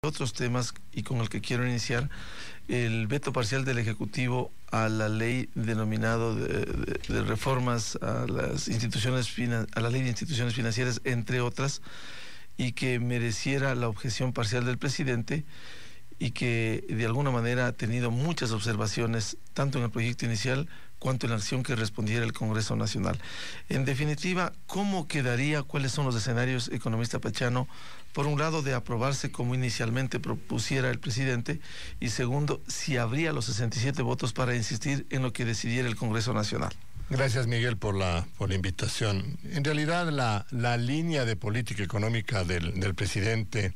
otros temas y con el que quiero iniciar, el veto parcial del Ejecutivo a la ley denominado de reformas a las instituciones a la ley de instituciones financieras, entre otras, y que mereciera la objeción parcial del presidente, y que de alguna manera ha tenido muchas observaciones, tanto en el proyecto inicial cuanto en la acción que respondiera el Congreso Nacional. En definitiva, ¿cómo quedaría? ¿Cuáles son los escenarios, economista Pachano? Por un lado, de aprobarse como inicialmente propusiera el presidente, y segundo, si habría los 67 votos para insistir en lo que decidiera el Congreso Nacional. Gracias, Miguel, por la invitación. En realidad, la línea de política económica del presidente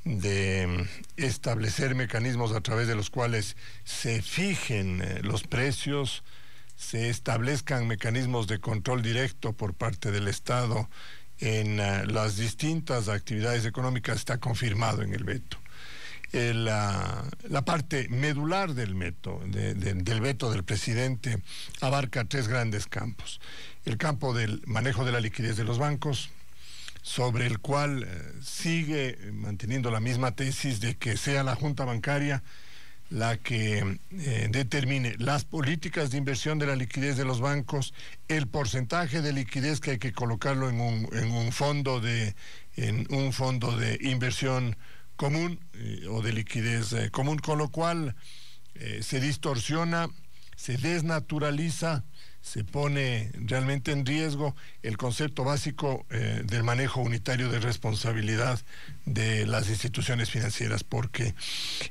de establecer mecanismos a través de los cuales se fijen los precios, se establezcan mecanismos de control directo por parte del Estado en las distintas actividades económicas, está confirmado en el veto. La parte medular del veto del presidente abarca tres grandes campos. El campo del manejo de la liquidez de los bancos, sobre el cual sigue manteniendo la misma tesis de que sea la Junta Bancaria la que determine las políticas de inversión de la liquidez de los bancos, el porcentaje de liquidez que hay que colocarlo en un fondo de inversión común o de liquidez común, con lo cual se distorsiona, se desnaturaliza, se pone realmente en riesgo el concepto básico del manejo unitario de responsabilidad de las instituciones financieras, porque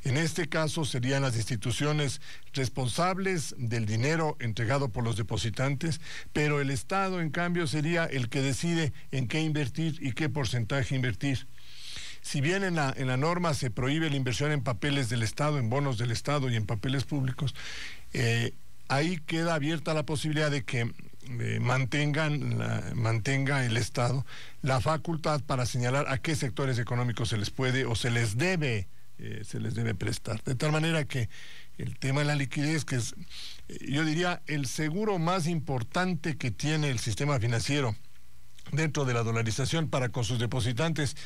en este caso serían las instituciones responsables del dinero entregado por los depositantes, pero el Estado, en cambio, sería el que decide en qué invertir y qué porcentaje invertir. Si bien en la norma se prohíbe la inversión en papeles del Estado, en bonos del Estado y en papeles públicos, ahí queda abierta la posibilidad de que mantenga el Estado la facultad para señalar a qué sectores económicos se les puede o se les debe prestar. De tal manera que el tema de la liquidez, que es, yo diría, el seguro más importante que tiene el sistema financiero dentro de la dolarización para con sus depositantes,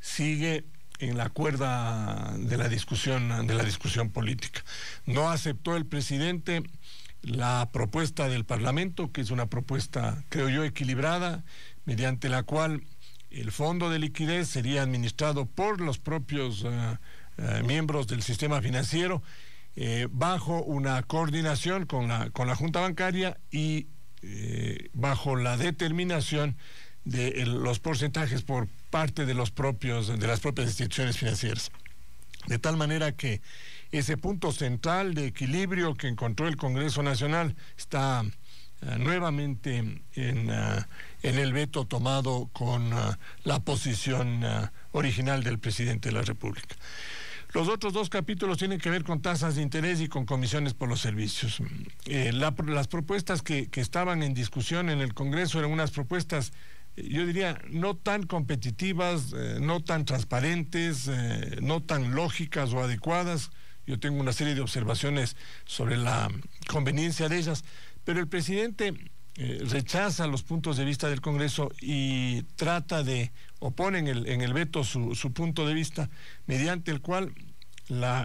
sigue en la cuerda de la discusión política. No aceptó el presidente la propuesta del Parlamento, que es una propuesta, creo yo, equilibrada, mediante la cual el fondo de liquidez sería administrado por los propios miembros del sistema financiero, bajo una coordinación con la Junta Bancaria y bajo la determinación de los porcentajes por parte de las propias instituciones financieras. De tal manera que ese punto central de equilibrio que encontró el Congreso Nacional está nuevamente en el veto tomado con la posición original del presidente de la República. Los otros dos capítulos tienen que ver con tasas de interés y con comisiones por los servicios. Las propuestas que estaban en discusión en el Congreso eran unas propuestas, yo diría, no tan competitivas, no tan transparentes, no tan lógicas o adecuadas. Yo tengo una serie de observaciones sobre la conveniencia de ellas, pero el presidente rechaza los puntos de vista del Congreso y trata de oponer en el veto su punto de vista, mediante el cual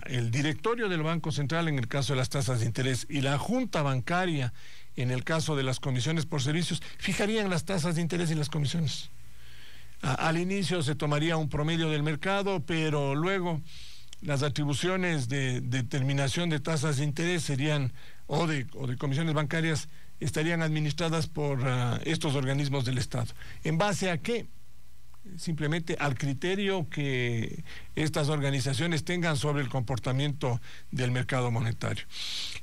el directorio del Banco Central, en el caso de las tasas de interés, y la Junta Bancaria, en el caso de las comisiones por servicios, fijarían las tasas de interés y las comisiones. Al inicio se tomaría un promedio del mercado, pero luego las atribuciones de determinación de tasas de interés serían, o de comisiones bancarias, estarían administradas por estos organismos del Estado. ¿En base a qué? Simplemente al criterio que estas organizaciones tengan sobre el comportamiento del mercado monetario.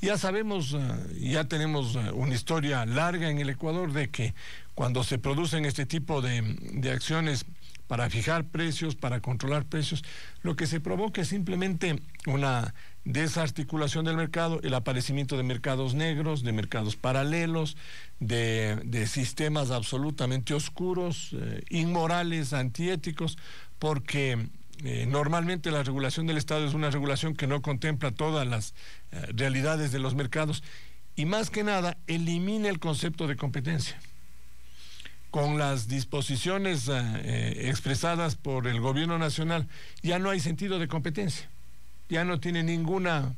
Ya sabemos, ya tenemos una historia larga en el Ecuador de que cuando se producen este tipo de acciones para fijar precios, para controlar precios, lo que se provoca es simplemente una desarticulación del mercado, el aparecimiento de mercados negros, de mercados paralelos, de sistemas absolutamente oscuros, inmorales, antiéticos, porque normalmente la regulación del Estado es una regulación que no contempla todas las realidades de los mercados y, más que nada, elimina el concepto de competencia. con las disposiciones expresadas por el gobierno nacional, ya no hay sentido de competencia. Ya no tiene ninguna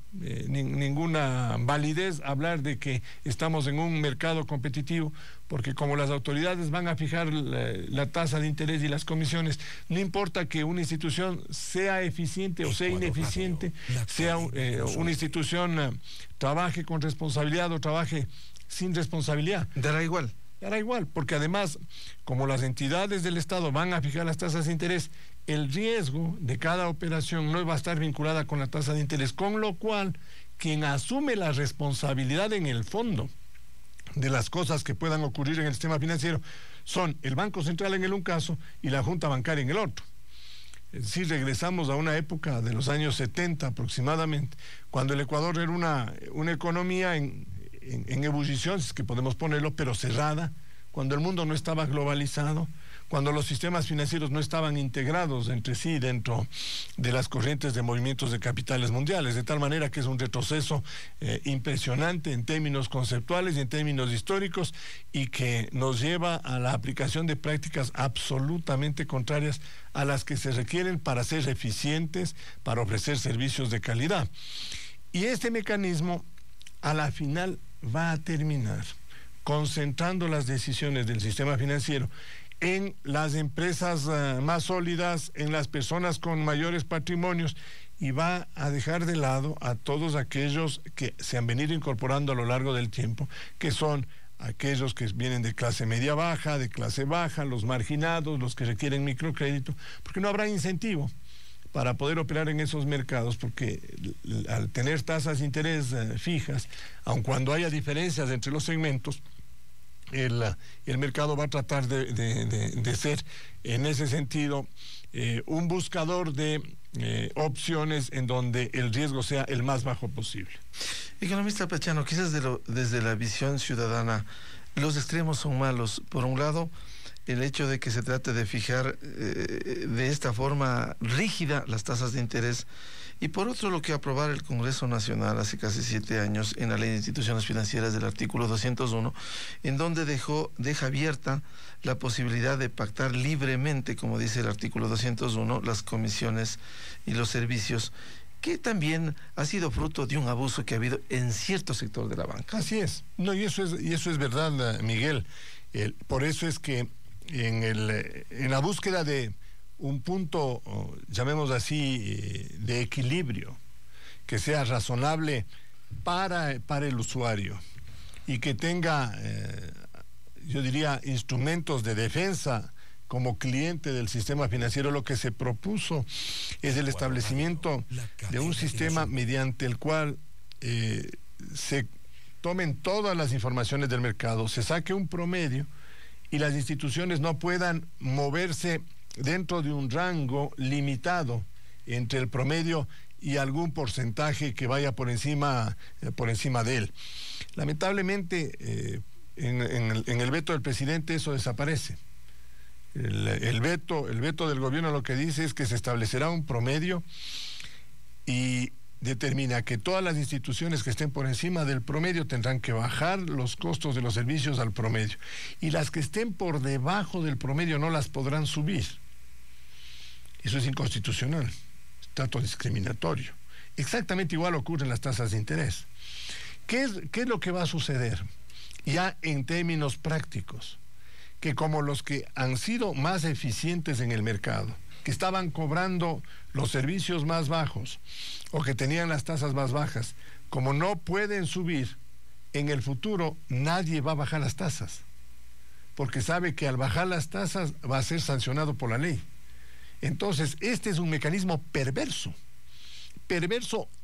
validez hablar de que estamos en un mercado competitivo, porque como las autoridades van a fijar la tasa de interés y las comisiones, no importa que una institución sea eficiente o sea ineficiente, sea una institución trabaje con responsabilidad o trabaje sin responsabilidad. Dará igual. Dará igual, porque además, como las entidades del Estado van a fijar las tasas de interés, el riesgo de cada operación no va a estar vinculada con la tasa de interés, con lo cual quien asume la responsabilidad en el fondo de las cosas que puedan ocurrir en el sistema financiero son el Banco Central en el un caso y la Junta Bancaria en el otro. Es decir, regresamos a una época de los años 70 aproximadamente, cuando el Ecuador era una economía en ebullición, si es que podemos ponerlo, pero cerrada, cuando el mundo no estaba globalizado, cuando los sistemas financieros no estaban integrados entre sí dentro de las corrientes de movimientos de capitales mundiales, de tal manera que es un retroceso impresionante en términos conceptuales y en términos históricos, y que nos lleva a la aplicación de prácticas absolutamente contrarias a las que se requieren para ser eficientes, para ofrecer servicios de calidad. Y este mecanismo, a la final, va a terminar concentrando las decisiones del sistema financiero en las empresas más sólidas, en las personas con mayores patrimonios, y va a dejar de lado a todos aquellos que se han venido incorporando a lo largo del tiempo, que son aquellos que vienen de clase media baja, de clase baja, los marginados, los que requieren microcrédito, porque no habrá incentivo para poder operar en esos mercados, porque al tener tasas de interés fijas, aun cuando haya diferencias entre los segmentos, el mercado va a tratar de ser, en ese sentido, un buscador de opciones en donde el riesgo sea el más bajo posible. Economista Pachano, quizás desde la visión ciudadana, los extremos son malos. Por un lado, el hecho de que se trate de fijar de esta forma rígida las tasas de interés, y por otro, lo que aprobara el Congreso Nacional hace casi 7 años en la Ley de Instituciones Financieras del artículo 201, en donde deja abierta la posibilidad de pactar libremente, como dice el artículo 201, las comisiones y los servicios, que también ha sido fruto de un abuso que ha habido en cierto sector de la banca. Así es. No, y eso es verdad, Miguel. Por eso es que en la búsqueda de un punto, llamemos así, de equilibrio, que sea razonable para el usuario y que tenga, yo diría, instrumentos de defensa como cliente del sistema financiero, lo que se propuso es el establecimiento de un sistema mediante el cual se tomen todas las informaciones del mercado, se saque un promedio y las instituciones no puedan moverse dentro de un rango limitado entre el promedio y algún porcentaje que vaya por encima de él. Lamentablemente, en el veto del presidente eso desaparece. El veto del gobierno lo que dice es que se establecerá un promedio y determina que todas las instituciones que estén por encima del promedio tendrán que bajar los costos de los servicios al promedio, y las que estén por debajo del promedio no las podrán subir. Eso es inconstitucional, es trato discriminatorio. Exactamente igual ocurre en las tasas de interés. ¿Qué es lo que va a suceder? Ya en términos prácticos, que como los que han sido más eficientes en el mercado, que estaban cobrando los servicios más bajos o que tenían las tasas más bajas, como no pueden subir, en el futuro nadie va a bajar las tasas, porque sabe que al bajar las tasas va a ser sancionado por la ley. Entonces, este es un mecanismo perverso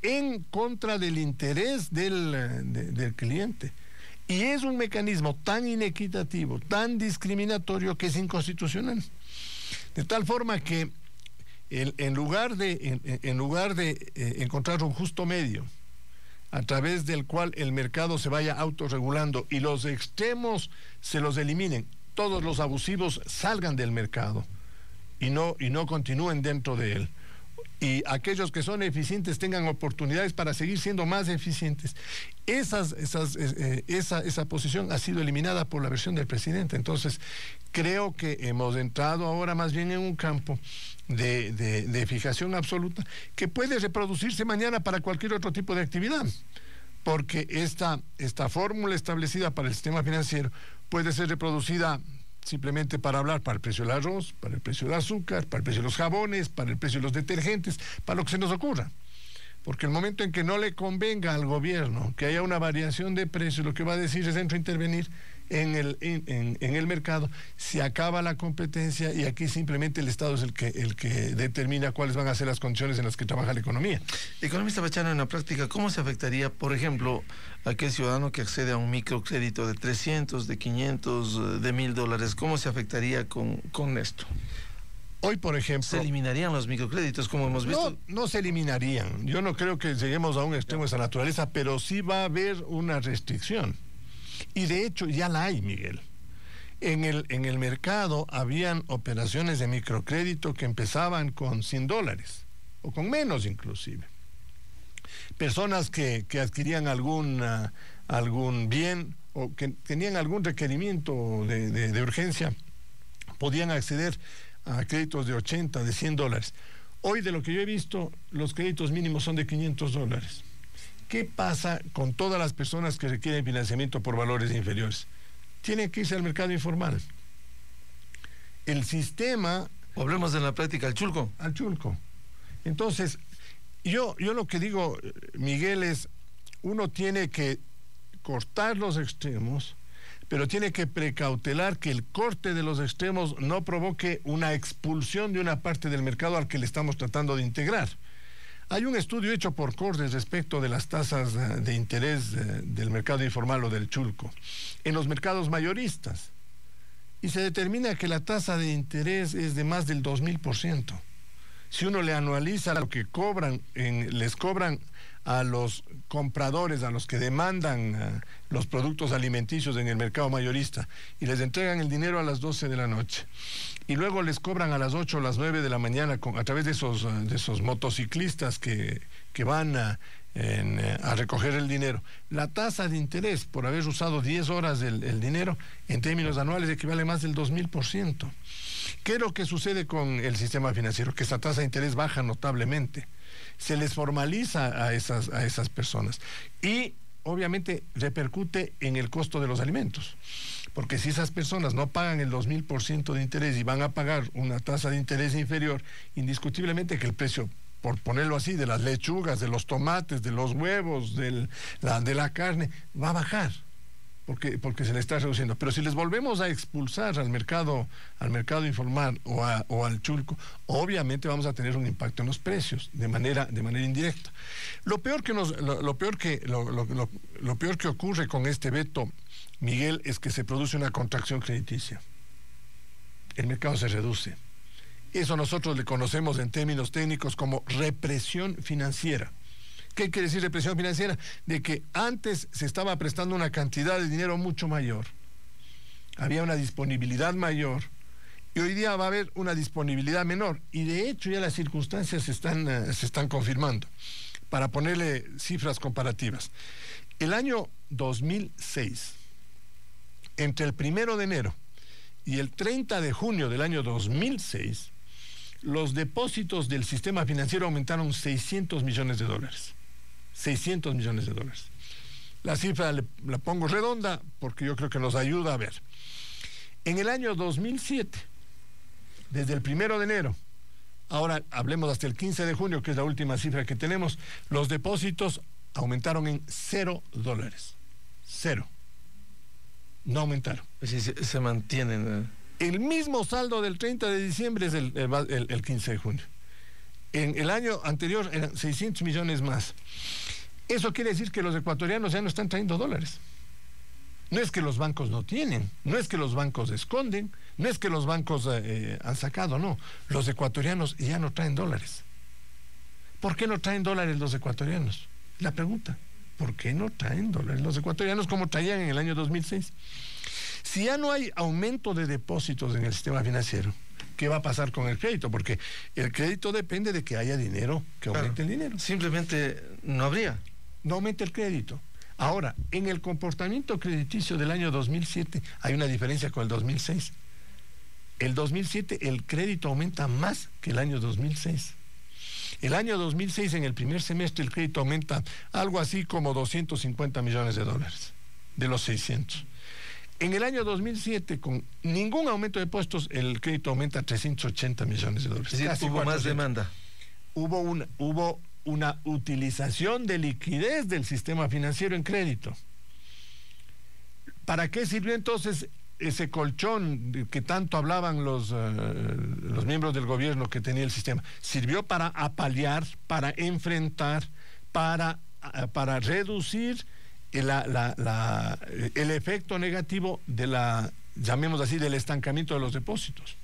en contra del interés del cliente. Y es un mecanismo tan inequitativo, tan discriminatorio, que es inconstitucional. De tal forma que en lugar de encontrar un justo medio a través del cual el mercado se vaya autorregulando y los extremos se los eliminen, todos los abusivos salgan del mercado y no continúen dentro de él, y aquellos que son eficientes tengan oportunidades para seguir siendo más eficientes. Esa posición ha sido eliminada por la versión del presidente. Entonces, creo que hemos entrado ahora más bien en un campo de fijación absoluta que puede reproducirse mañana para cualquier otro tipo de actividad, porque esta fórmula establecida para el sistema financiero puede ser reproducida simplemente para hablar para el precio del arroz, para el precio del azúcar, para el precio de los jabones, para el precio de los detergentes, para lo que se nos ocurra. Porque el momento en que no le convenga al gobierno que haya una variación de precios, lo que va a decir es entro a intervenir en el mercado, se acaba la competencia y aquí simplemente el Estado es el que determina cuáles van a ser las condiciones en las que trabaja la economía. Economista Pachano, en la práctica, ¿cómo se afectaría, por ejemplo, a aquel ciudadano que accede a un microcrédito de 300, de 500, de $1,000? ¿Cómo se afectaría con esto? Hoy, por ejemplo... ¿Se eliminarían los microcréditos, como hemos visto? No se eliminarían. Yo no creo que lleguemos a un extremo de esa naturaleza, pero sí va a haber una restricción. Y de hecho ya la hay, Miguel. En el mercado habían operaciones de microcrédito que empezaban con $100, o con menos inclusive. Personas que adquirían algún bien o que tenían algún requerimiento de urgencia podían acceder a créditos de $80, de $100. Hoy, de lo que yo he visto, los créditos mínimos son de $500. ¿Qué pasa con todas las personas que requieren financiamiento por valores inferiores? Tienen que irse al mercado informal. El sistema... Hablemos en la práctica al chulco. Al chulco. Entonces, yo lo que digo, Miguel, es uno tiene que cortar los extremos, pero tiene que precautelar que el corte de los extremos no provoque una expulsión de una parte del mercado al que le estamos tratando de integrar. Hay un estudio hecho por Cordes respecto de las tasas de interés del mercado informal o del chulco en los mercados mayoristas, y se determina que la tasa de interés es de más del 2000%. Si uno le anualiza lo que les cobran a los compradores, a los que demandan los productos alimenticios en el mercado mayorista, y les entregan el dinero a las 12 de la noche, y luego les cobran a las 8 o las 9 de la mañana a través de esos motociclistas que van a recoger el dinero. La tasa de interés por haber usado 10 horas el dinero, en términos anuales, equivale a más del 2000%. ¿Qué es lo que sucede con el sistema financiero? Que esa tasa de interés baja notablemente. Se les formaliza a esas personas y obviamente repercute en el costo de los alimentos, porque si esas personas no pagan el 2000% de interés y van a pagar una tasa de interés inferior, indiscutiblemente que el precio, por ponerlo así, de las lechugas, de los tomates, de los huevos, de la carne, va a bajar, porque se le está reduciendo. Pero si les volvemos a expulsar al mercado informal o al chulco, obviamente vamos a tener un impacto en los precios de manera indirecta. Lo peor que ocurre con este veto, Miguel, es que se produce una contracción crediticia. El mercado se reduce. Eso nosotros le conocemos en términos técnicos como represión financiera. ¿Qué quiere decir represión financiera? De que antes se estaba prestando una cantidad de dinero mucho mayor, había una disponibilidad mayor, y hoy día va a haber una disponibilidad menor, y de hecho ya las circunstancias se están confirmando. Para ponerle cifras comparativas, el año 2006, entre el 1 de enero y el 30 de junio del año 2006, los depósitos del sistema financiero aumentaron $600 millones. $600 millones. La cifra la pongo redonda porque yo creo que nos ayuda a ver. En el año 2007, desde el 1 de enero, ahora hablemos hasta el 15 de junio, que es la última cifra que tenemos, los depósitos aumentaron en $0. Cero. No aumentaron. Se mantienen. El mismo saldo del 30 de diciembre es el 15 de junio. En el año anterior eran 600 millones más. Eso quiere decir que los ecuatorianos ya no están trayendo dólares. No es que los bancos no tienen, no es que los bancos esconden, no es que los bancos han sacado, no. Los ecuatorianos ya no traen dólares. ¿Por qué no traen dólares los ecuatorianos? La pregunta, ¿por qué no traen dólares los ecuatorianos como traían en el año 2006? Si ya no hay aumento de depósitos en el sistema financiero, ¿qué va a pasar con el crédito? Porque el crédito depende de que haya dinero, que aumente el dinero. Simplemente no habría. No aumenta el crédito. Ahora, en el comportamiento crediticio del año 2007 hay una diferencia con el 2006. El 2007 el crédito aumenta más que el año 2006. El año 2006, en el primer semestre, el crédito aumenta algo así como 250 millones de dólares, de los 600. En el año 2007, con ningún aumento de puestos, el crédito aumenta a 380 millones de dólares. Es decir, hubo más demanda. Hubo una utilización de liquidez del sistema financiero en crédito. ¿Para qué sirvió entonces ese colchón que tanto hablaban los miembros del gobierno que tenía el sistema? Sirvió para apalear, para enfrentar, para reducir el efecto negativo llamemos así, del estancamiento de los depósitos.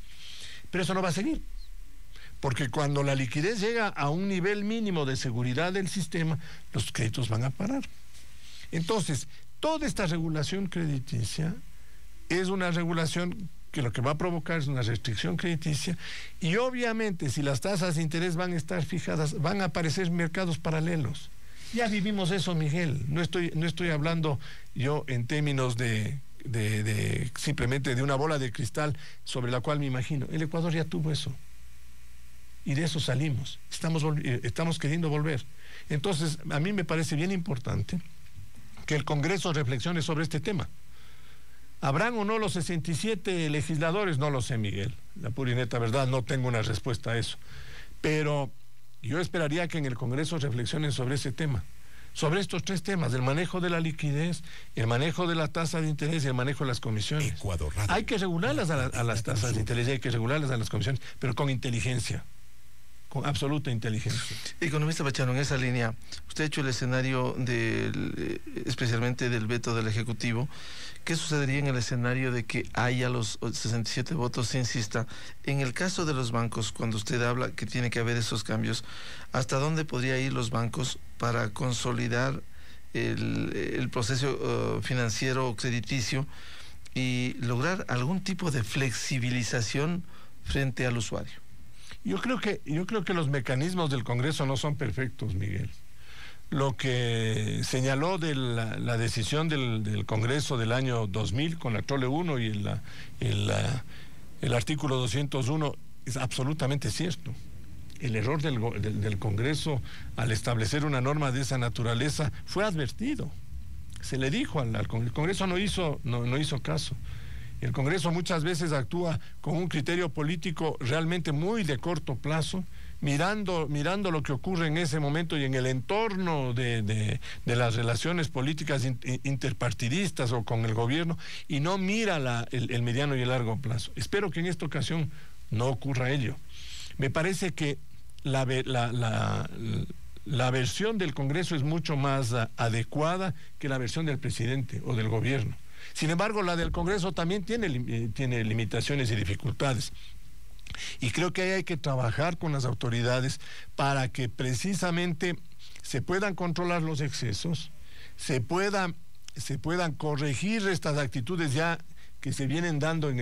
Pero eso no va a seguir, porque cuando la liquidez llega a un nivel mínimo de seguridad del sistema, los créditos van a parar. Entonces, toda esta regulación crediticia es una regulación que lo que va a provocar es una restricción crediticia, y obviamente si las tasas de interés van a estar fijadas, van a aparecer mercados paralelos. Ya vivimos eso, Miguel. No estoy hablando yo en términos de simplemente de una bola de cristal sobre la cual me imagino. El Ecuador ya tuvo eso. Y de eso salimos. Estamos queriendo volver. Entonces, a mí me parece bien importante que el Congreso reflexione sobre este tema. ¿Habrán o no los 67 legisladores? No lo sé, Miguel. La pura y neta verdad, no tengo una respuesta a eso. Pero yo esperaría que en el Congreso reflexionen sobre ese tema, sobre estos tres temas: el manejo de la liquidez, el manejo de la tasa de interés y el manejo de las comisiones. Hay que regularlas a las tasas de interés y hay que regularlas a las comisiones, pero con inteligencia, con absoluta inteligencia. Economista Pachano, en esa línea, usted ha hecho el escenario especialmente del veto del Ejecutivo. ¿Qué sucedería en el escenario de que haya los 67 votos, se insista? En el caso de los bancos, cuando usted habla que tiene que haber esos cambios, ¿hasta dónde podría ir los bancos para consolidar el proceso financiero o crediticio y lograr algún tipo de flexibilización frente al usuario? Yo creo que los mecanismos del Congreso no son perfectos, Miguel. Lo que señaló de la decisión del Congreso del año 2000 con la Trole 1 y el artículo 201 es absolutamente cierto. El error del Congreso al establecer una norma de esa naturaleza fue advertido. Se le dijo al Congreso. El Congreso no hizo caso. El Congreso muchas veces actúa con un criterio político realmente muy de corto plazo, mirando lo que ocurre en ese momento y en el entorno de las relaciones políticas interpartidistas o con el gobierno, y no mira el mediano y el largo plazo. Espero que en esta ocasión no ocurra ello. Me parece que la versión del Congreso es mucho más adecuada que la versión del presidente o del gobierno. Sin embargo, la del Congreso también tiene limitaciones y dificultades. Y creo que ahí hay que trabajar con las autoridades para que precisamente se puedan controlar los excesos, se puedan corregir estas actitudes ya que se vienen dando en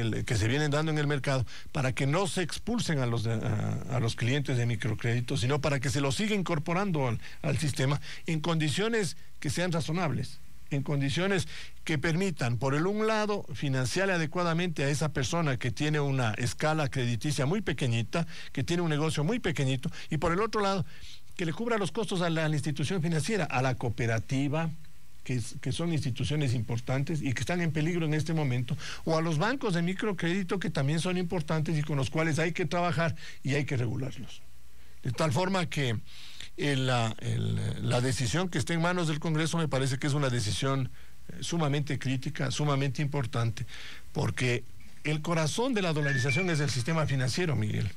el mercado, para que no se expulsen a los clientes de microcréditos, sino para que se los siga incorporando al sistema en condiciones que sean razonables, en condiciones que permitan, por el un lado, financiar adecuadamente a esa persona que tiene una escala crediticia muy pequeñita, que tiene un negocio muy pequeñito, y por el otro lado, que le cubra los costos a la institución financiera, a la cooperativa, que son instituciones importantes y que están en peligro en este momento, o a los bancos de microcrédito, que también son importantes y con los cuales hay que trabajar y hay que regularlos. De tal forma que la decisión que está en manos del Congreso me parece que es una decisión sumamente crítica, sumamente importante, porque el corazón de la dolarización es el sistema financiero, Miguel.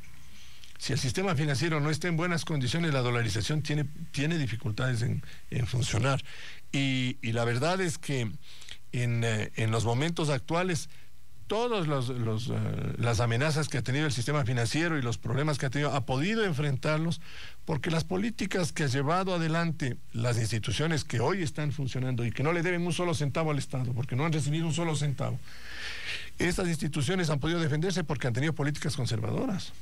Si el sistema financiero no está en buenas condiciones, la dolarización tiene dificultades en funcionar. Y la verdad es que en los momentos actuales, todas las amenazas que ha tenido el sistema financiero y los problemas que ha tenido, ha podido enfrentarlos, porque las políticas que ha llevado adelante las instituciones que hoy están funcionando y que no le deben un solo centavo al Estado, porque no han recibido un solo centavo, Estas instituciones han podido defenderse porque han tenido políticas conservadoras.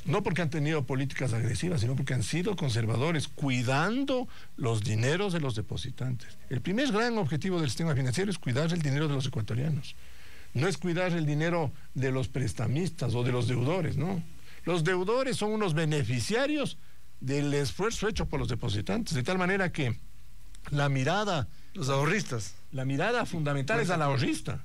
No porque han tenido políticas agresivas, sino porque han sido conservadores, cuidando los dineros de los depositantes. El primer gran objetivo del sistema financiero es cuidar el dinero de los ecuatorianos. No es cuidar el dinero de los prestamistas o de los deudores, no. Los deudores son unos beneficiarios del esfuerzo hecho por los depositantes, de tal manera que la mirada... Los ahorristas. La mirada fundamental es al ahorrista.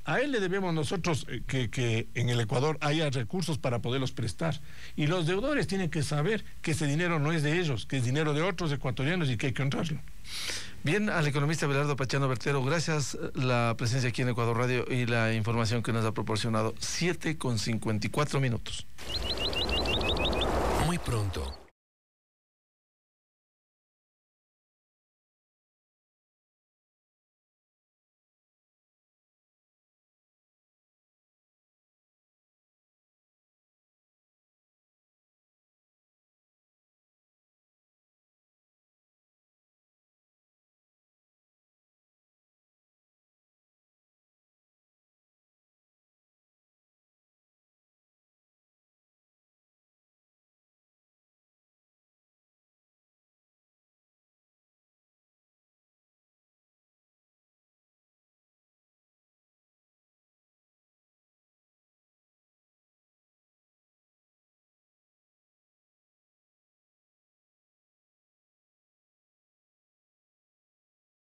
A él le debemos nosotros que en el Ecuador haya recursos para poderlos prestar. Y los deudores tienen que saber que ese dinero no es de ellos, que es dinero de otros ecuatorianos y que hay que honrarlo. Bien, al economista Abelardo Pachano Bertero, gracias la presencia aquí en Ecuador Radio y la información que nos ha proporcionado. 7:54. Muy pronto.